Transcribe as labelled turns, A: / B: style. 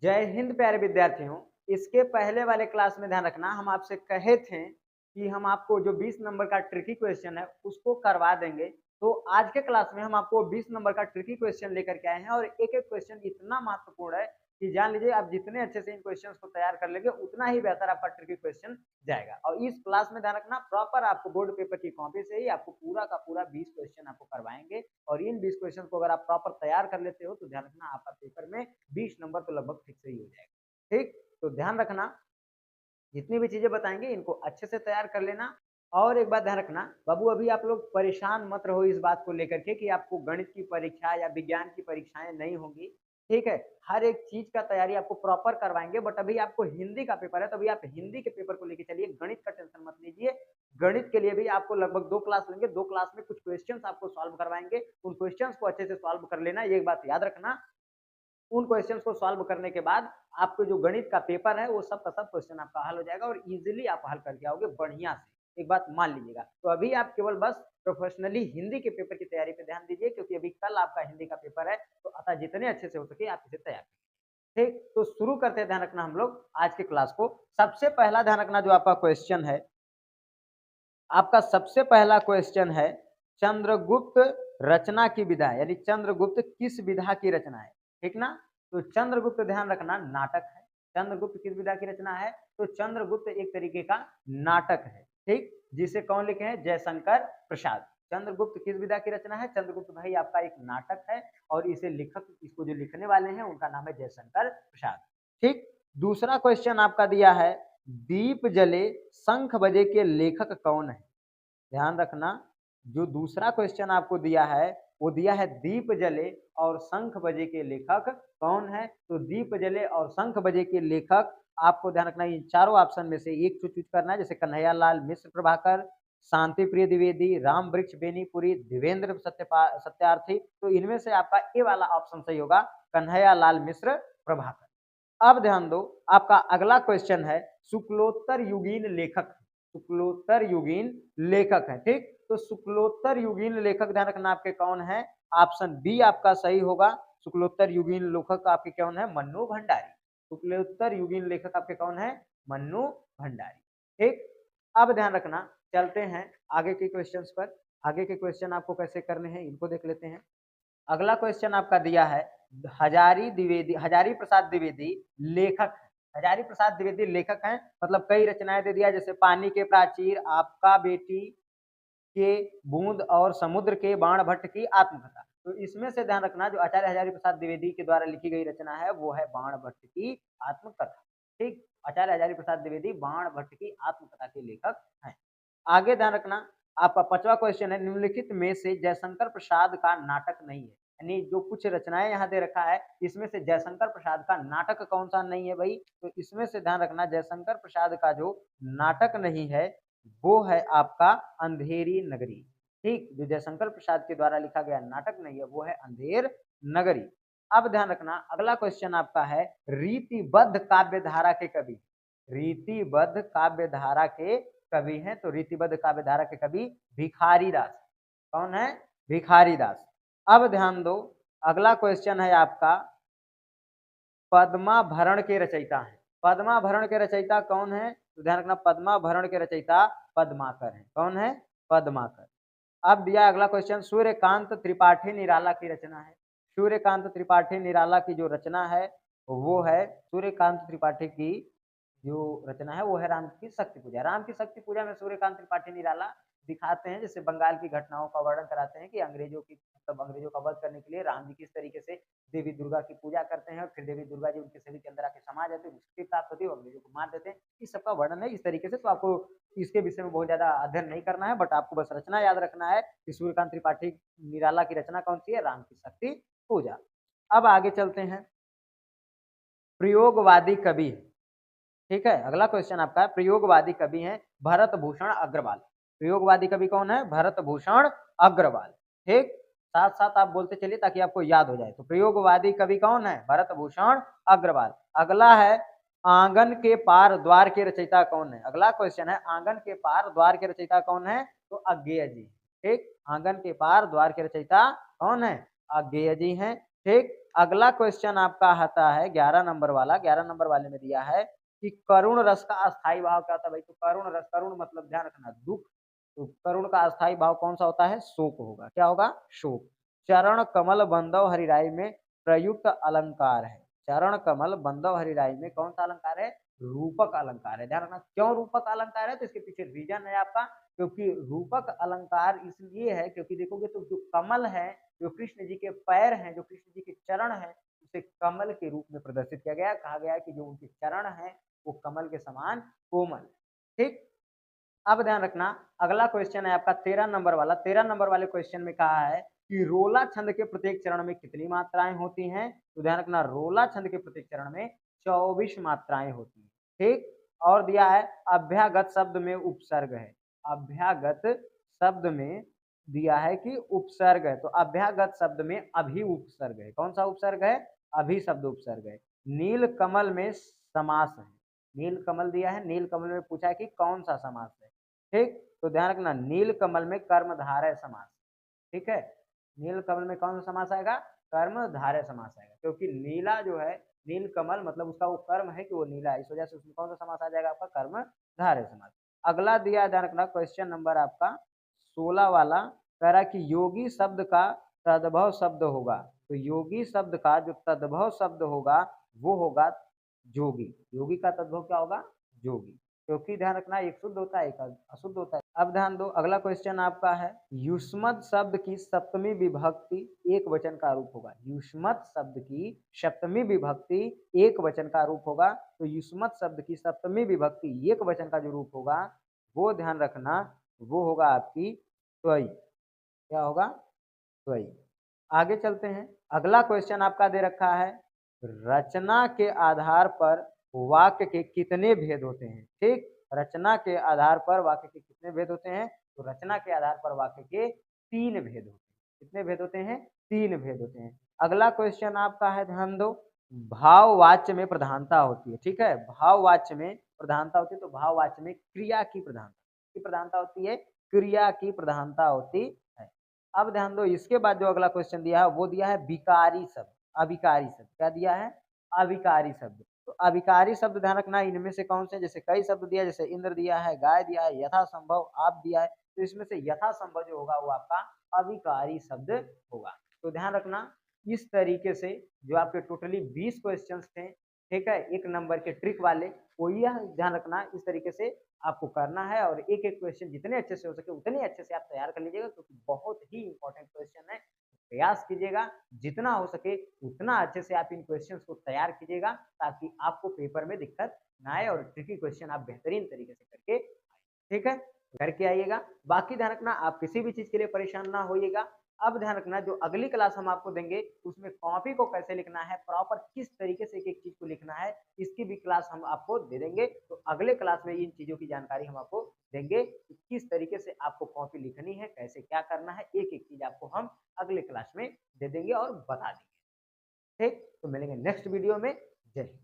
A: जय हिंद प्यारे विद्यार्थियों। इसके पहले वाले क्लास में ध्यान रखना, हम आपसे कहे थे कि हम आपको जो 20 नंबर का ट्रिकी क्वेश्चन है उसको करवा देंगे। तो आज के क्लास में हम आपको 20 नंबर का ट्रिकी क्वेश्चन लेकर के आए हैं और एक एक क्वेश्चन इतना महत्वपूर्ण है कि जान लीजिए आप जितने अच्छे से इन क्वेश्चन को तैयार कर लेंगे उतना ही बेहतर आपका ट्रिकी क्वेश्चन जाएगा। और इस क्लास में ध्यान रखना, प्रॉपर आपको बोर्ड पेपर की कॉपी से ही आपको पूरा का पूरा 20 क्वेश्चन आपको करवाएंगे और इन 20 क्वेश्चन को अगर आप प्रॉपर तैयार कर लेते हो तो ध्यान रखना आपका पेपर में 20 नंबर तो लगभग ठीक से ही हो जाएगा। ठीक, तो ध्यान रखना जितनी भी चीजें बताएंगे इनको अच्छे से तैयार कर लेना। और एक बात ध्यान रखना बाबू, अभी आप लोग परेशान मत रहो इस बात को लेकर के कि आपको गणित की परीक्षा या विज्ञान की परीक्षाएं नहीं होंगी। ठीक है, हर एक चीज का तैयारी आपको प्रॉपर करवाएंगे, बट अभी आपको हिंदी का पेपर है तो अभी आप हिंदी के पेपर को लेकर चलिए, गणित का टेंशन मत लीजिए। गणित के लिए भी आपको लगभग 2 क्लास लेंगे, 2 क्लास में कुछ क्वेश्चंस आपको सॉल्व करवाएंगे, उन क्वेश्चंस को अच्छे से सॉल्व कर लेना, ये एक बात याद रखना। उन क्वेश्चंस को सॉल्व करने के बाद आपको जो गणित का पेपर है वो सब का सब क्वेश्चन आपका हल हो जाएगा और इजीली आप हल करके आओगे बढ़िया से, एक बात मान लीजिएगा। तो अभी आप केवल बस प्रोफेशनली हिंदी के पेपर की तैयारी पे ध्यान दीजिए, क्योंकि अभी कल आपका हिंदी का पेपर है, तो अतः जितने अच्छे से हो सके आप इसे तैयार करें। ठीक, तो शुरू करते हैं, ध्यान रखना हम लोग आज के क्लास को। सबसे पहला ध्यान रखना जो आपका क्वेश्चन है, आपका सबसे पहला क्वेश्चन है चंद्रगुप्त रचना की विधा, यानी चंद्रगुप्त किस विधा की रचना है। ठीक ना, तो चंद्रगुप्त ध्यान रखना नाटक है। चंद्रगुप्त किस विधा की रचना है, तो चंद्रगुप्त एक तरीके का नाटक है। ठीक, जिसे कौन लिखे हैं, जयशंकर प्रसाद। चंद्रगुप्त किस विधा की रचना है, चंद्रगुप्त भाई आपका एक नाटक है और इसे लेखक, इसको जो लिखने वाले हैं उनका नाम है जयशंकर प्रसाद। ठीक, दूसरा क्वेश्चन आपका दिया है दीप जले शंख बजे के लेखक कौन है। ध्यान रखना, जो दूसरा क्वेश्चन आपको दिया है वो दिया है दीप जले और शंख बजे के लेखक कौन है। तो दीप जले और शंख बजे के लेखक आपको ध्यान रखना, इन चारों ऑप्शन में से एक चूज करना है, जैसे कन्हैया लाल मिश्र प्रभाकर, शांति प्रिय द्विवेदी, राम वृक्ष बेनीपुरी, देवेंद्र सत्यार्थी। तो इनमें से आपका ए वाला ऑप्शन सही होगा, कन्हैया लाल मिश्र प्रभाकर। अब ध्यान दो, आपका अगला क्वेश्चन है शुक्लोत्तर युगीन लेखक। शुक्लोत्तर युगीन लेखक है। ठीक, तो शुक्लोत्तर युगीन लेखक ध्यान रखना आपके कौन है, ऑप्शन बी आपका सही होगा। शुक्लोत्तर युगीन लेखक आपके कौन है, मन्नू भंडारी। शुक्लोत्तर युगीन लेखक आपके कौन है, मन्नू भंडारी। ठीक, अब ध्यान रखना, चलते हैं आगे के क्वेश्चंस पर। आगे के क्वेश्चन आपको कैसे करने हैं इनको देख लेते हैं। अगला क्वेश्चन आपका दिया है हजारी प्रसाद द्विवेदी लेखक है। हजारी प्रसाद द्विवेदी लेखक हैं, मतलब कई रचनाएं दे दिया, जैसे पानी के प्राचीर, आपका बेटी के, बूंद और समुद्र के, बाण भट्ट की आत्मकथा। तो इसमें से ध्यान रखना जो आचार्य हजारी प्रसाद द्विवेदी के द्वारा लिखी गई रचना है वो है बाण भट्ट की आत्मकथा। ठीक, आचार्य हजारी प्रसाद द्विवेदी बाण भट्ट की आत्मकथा के लेखक हैं। आगे ध्यान रखना, आपका 5वां क्वेश्चन है निम्नलिखित में से जयशंकर प्रसाद का नाटक नहीं है। यानी जो कुछ रचनाएं यहाँ दे रखा है इसमें से जयशंकर प्रसाद का नाटक कौन सा नहीं है भाई, तो इसमें से ध्यान रखना जयशंकर प्रसाद का जो नाटक नहीं है वो है आपका अंधेरी नगरी। ठीक, जो जयशंकर प्रसाद के द्वारा लिखा गया नाटक नहीं है वो है अंधेर नगरी। अब ध्यान रखना, अगला क्वेश्चन आपका है रीतिबद्ध काव्य धारा के कवि। रीतिबद्ध काव्य धारा के कवि हैं, तो रीतिबद्ध काव्य धारा के कवि भिखारी दास। कौन है, भिखारी दास। अब ध्यान दो, अगला क्वेश्चन है आपका पद्माभरण के रचयिता है। पद्माभरण के रचयिता कौन है, तो ध्यान रखना पद्माभरण के रचयिता पद्माकर है। कौन है, पद्माकर। अब दिया अगला क्वेश्चन सूर्यकांत त्रिपाठी निराला की रचना है। सूर्यकांत त्रिपाठी निराला की जो रचना है वो है, सूर्यकांत त्रिपाठी की जो रचना है वो है राम की शक्ति पूजा। राम की शक्ति पूजा में सूर्यकांत त्रिपाठी निराला दिखाते हैं, जैसे बंगाल की घटनाओं का वर्णन कराते हैं कि अंग्रेजों की, मतलब अंग्रेजों का वध करने के लिए राम जी किस तरीके से देवी दुर्गा की पूजा करते हैं और फिर देवी दुर्गा जी उनके शरीर के अंदर आके समा जाते हैं, मुक्ति प्राप्त होती है, अंग्रेजों को मार देते हैं। इस सबका वर्णन है इस तरीके से, तो आपको इसके विषय में बहुत ज्यादा अध्ययन नहीं करना है, बट आपको बस रचना याद रखना है कि सूर्यकांत त्रिपाठी निराला की रचना कौन सी है, राम की शक्ति पूजा। अब आगे चलते हैं, प्रयोगवादी कवि। ठीक है, अगला क्वेश्चन आपका है प्रयोगवादी कवि हैं भरत भूषण अग्रवाल। प्रयोगवादी कवि कौन है, भरत भूषण अग्रवाल। ठीक, साथ साथ आप बोलते चलिए ताकि आपको याद हो जाए। तो प्रयोगवादी कवि कौन है, भरत भूषण अग्रवाल। अगला है आंगन के पार द्वार के रचयिता कौन है। अगला क्वेश्चन है आंगन के पार द्वार के रचयिता कौन है, तो अज्ञेय जी। ठीक, आंगन के पार द्वार के रचयिता कौन है, अज्ञेय जी हैं। ठीक, अगला क्वेश्चन आपका आता है 11 नंबर वाला। 11 नंबर वाले में दिया है कि करुण रस का अस्थाई भाव क्या होता है भाई? तो करुण रस, करुण मतलब ध्यान रखना दुख, तो करुण का अस्थाई भाव कौन सा होता है? शोक होगा। क्या होगा? शोक। चरण कमल बंधव हरिराई में प्रयुक्त अलंकार है। चरण कमल बंधव हरिराई में कौन सा अलंकार है? रूपक अलंकार है। ध्यान रखना क्यों रूपक अलंकार है, तो इसके पीछे रीजन है आपका, क्योंकि रूपक अलंकार इसलिए है क्योंकि देखोगे तो जो कमल है, जो कृष्ण जी के पैर हैं, जो कृष्ण जी के चरण हैं, उसे कमल के रूप में प्रदर्शित किया गया। कहा गया कि जो उनके चरण हैं वो कमल के समान कोमल। ठीक, अब ध्यान रखना अगला क्वेश्चन है आपका 13 नंबर वाला। 13 नंबर वाले क्वेश्चन में कहा है कि रोला छंद के प्रत्येक चरण में कितनी मात्राएं होती हैं? तो ध्यान रखना रोला छंद के प्रत्येक चरण में 24 मात्राएं होती हैं। ठीक, और दिया है अभ्यागत शब्द में उपसर्ग है। अभ्यागत शब्द में दिया है कि उपसर्ग है, तो अभ्यागत शब्द में अभी उपसर्ग है। कौन सा उपसर्ग है? अभी शब्द उपसर्ग है। नील कमल में समास है। नील कमल दिया है, नील कमल में पूछा है कि कौन सा समास है। ठीक, तो ध्यान रखना नील कमल में कर्मधारय समास। ठीक है, नील कमल में कौन सा समास आएगा? कर्मधारय समास आएगा, क्योंकि नीला जो है, नील कमल मतलब उसका वो कर्म है कि वो नीला है, इस वजह से उसमें कौन सा समास आ जाएगा? आपका कर्मधारय समास। अगला दिया है, ध्यान रखना क्वेश्चन नंबर आपका 16 वाला, कह रहा है कि योगी शब्द का तद्भव शब्द होगा। तो योगी शब्द का जो तद्भव शब्द होगा वो होगा जोगी। योगी का तद्भव क्या होगा? जोगी, क्योंकि ध्यान रखना एक शुद्ध होता है एक अशुद्ध होता है। अब ध्यान दो, अगला क्वेश्चन आपका है युष्मत शब्द की सप्तमी विभक्ति एक वचन का रूप होगा। युष्मत शब्द की सप्तमी विभक्ति एक वचन का रूप होगा। तो युष्मत शब्द की सप्तमी विभक्ति एक वचन का जो रूप होगा वो ध्यान रखना वो होगा आपकी त्वयी। क्या होगा? त्वयी। आगे चलते हैं, अगला क्वेश्चन आपका दे रखा है रचना के आधार पर वाक्य के कितने भेद होते हैं? ठीक, रचना के आधार पर वाक्य के कितने भेद होते हैं? तो रचना के आधार पर वाक्य के 3 भेद होते हैं। कितने भेद होते हैं? 3 भेद होते हैं। अगला क्वेश्चन आपका है, ध्यान दो, भाववाच्य में प्रधानता होती है। ठीक है, भाववाच्य में प्रधानता होती है, तो भाववाच्य में क्रिया की प्रधानता होती है, क्रिया की प्रधानता होती है। अब ध्यान दो, इसके बाद जो अगला क्वेश्चन दिया है वो दिया है विकारी शब्द, अविकारी शब्द। क्या दिया है? अविकारी शब्द। तो अविकारी शब्द ध्यान रखना इनमें से कौन से, जैसे कई शब्द दिया, जैसे इंद्र दिया है, गाय दिया है, यथासंभव आप दिया है, तो इसमें से यथासंभव जो होगा वो आपका अविकारी शब्द होगा। तो ध्यान रखना इस तरीके से जो आपके टोटली 20 क्वेश्चन थे, ठीक है, एक नंबर के ट्रिक वाले, वो यह ध्यान रखना इस तरीके से आपको करना है, और एक एक क्वेश्चन जितने अच्छे से हो सके उतने अच्छे से आप तैयार कर लीजिएगा, क्योंकि बहुत ही इंपॉर्टेंट क्वेश्चन है। प्रयास कीजिएगा जितना हो सके उतना अच्छे से आप इन क्वेश्चंस को तैयार कीजिएगा, ताकि आपको पेपर में दिक्कत ना आए और ट्रिकी क्वेश्चन आप बेहतरीन तरीके से करके, ठीक है, करके आइएगा। बाकी ध्यान रखना आप किसी भी चीज के लिए परेशान ना होइएगा। अब ध्यान रखना जो अगली क्लास हम आपको देंगे उसमें कॉपी को कैसे लिखना है, प्रॉपर किस तरीके से एक एक चीज को लिखना है, इसकी भी क्लास हम आपको दे देंगे। तो अगले क्लास में इन चीजों की जानकारी हम आपको देंगे कि किस तरीके से आपको कॉपी लिखनी है, कैसे क्या करना है, एक एक चीज आपको हम अगले क्लास में दे देंगे और बता देंगे। ठीक, तो मिलेंगे नेक्स्ट वीडियो में। जय हिंद।